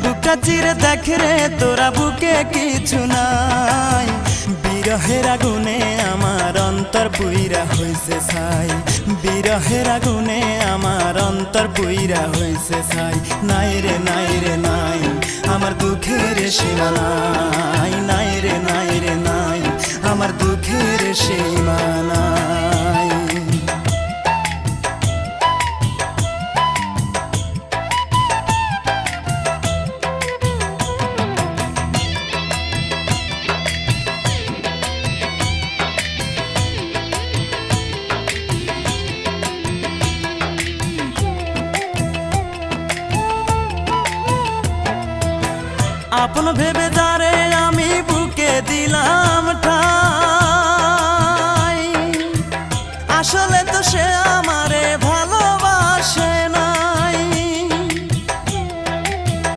বুকটা চিরে দেখ রে তোরা বুকে কিছু নাই, বিরহের আগুনে আমার অন্তর পুইরা হইছে ছাই, বিরহের আগুনে আমার অন্তর পুইরা হইছে ছাই। নাই রে নাই রে নাই আমার দুঃখের সীমা নাই, নাই রে নাই রে নাই আমার দুঃখের সীমা নাই। আপন ভেবে যারে আমি বুকে দিলাম ঠাই, আসলে তো সে আমারে